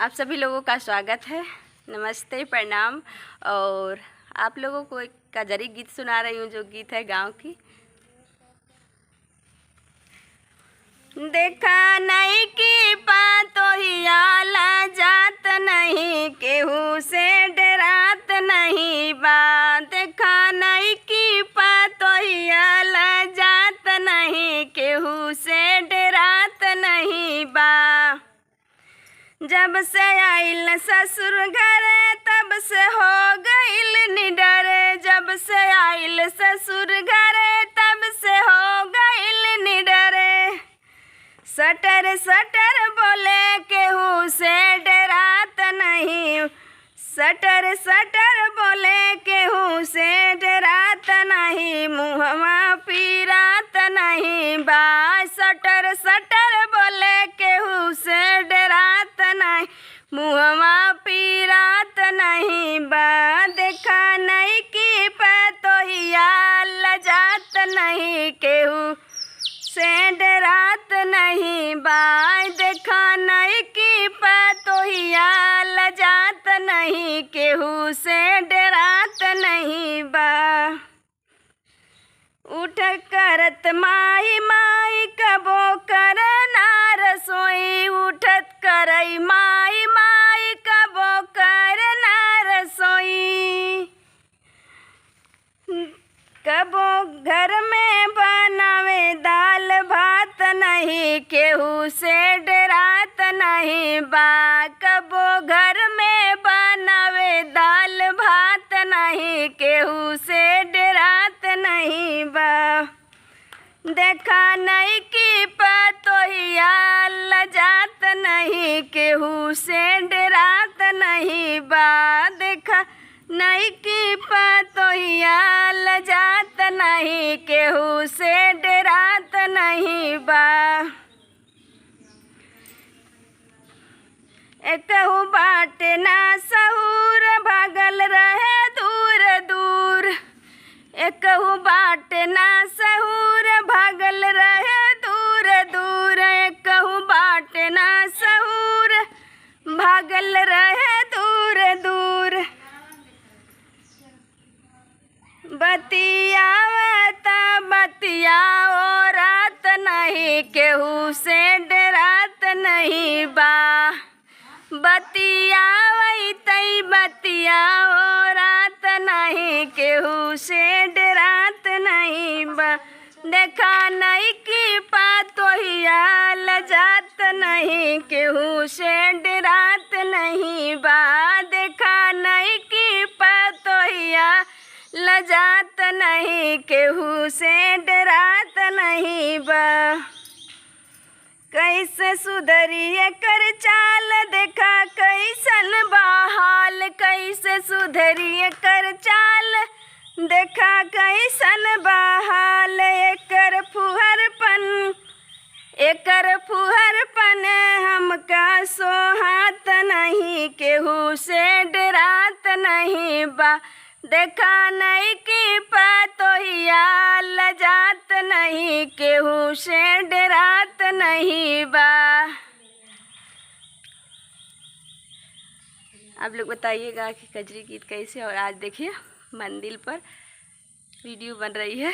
आप सभी लोगों का स्वागत है। नमस्ते, प्रणाम। और आप लोगों को एक कजरी गीत सुना रही हूँ, जो गीत है गांव की। देखा नहीं कि पातोहिया ला जात नहीं, केहू से डरात नहीं बा। देखा नहीं कि पातोहिया ला जात नहीं, केहू से डरात नहीं बा। जब से आइल ससुर घरे तब से हो गइल निडरे। जब से आइल ससुर घरे तब से हो गइल निडरे। सटर सटर बोले केहू से डरात नहीं। सटर सटर बोले केहू से डरात नहीं, मुहवा पीरात नहीं बा। सटर सटर बोले केहू से डरात नहीं, मुहवा पीरात नहीं बा। देखा नहीं कि पतोहिया लजात नहीं, केहू से डरात नहीं बा। देखा नहीं कि पतोहिया लजात नहीं, केहू से डरात नहीं बा। उठ करत माई माई कबो करना रसोई। उठत करई माई माई कबो करना रसोई। कबो घर में बनावे दाल भात नहीं, केहू से डरात नहीं बा। कबो घर में बनावे दाल भात नहीं, केहू से डरात नहीं बा। देखा नहीं कि पतोहिया लजात नहीं, केहू से डरात नहीं बा। देखा नहीं कि पतोहिया लजात नहीं, केहू से डरात नहीं बा। एकहू बाटे ना सहूर, भागल रहे दूर दूर। एकहू बाटे ना सहूर, भागल रहे दूर दूर। एकहू बाटे ना सहूर, भागल रहे दूर दूर। बतियावता बतियाओ रात नहीं, केहू से डरात नहीं बा। बतियावई तई बतियाओ रात नहीं, केहू से डरात नहीं बा। देखा नहीं कि पतोहिया लजात नहीं, केहू से डरात नहीं बा। देखा नहीं कि पतोहिया लजात नहीं, केहू से डरात नहीं बा। कैसे सुधरिए कर चाल, देखा कैसन बहाल। कैसे सुधरिए कर चाल, देखा कैसन बहाल। एकर फुहरपन हमका सोहात नहीं, केहू से डरात नहीं बा। देखा नहीं कि पतोहिया लजात नहीं, केहू से डरात नहीं बा। आप लोग बताइएगा कि कजरी गीत कैसे। और आज देखिए मंदिर पर वीडियो बन रही है।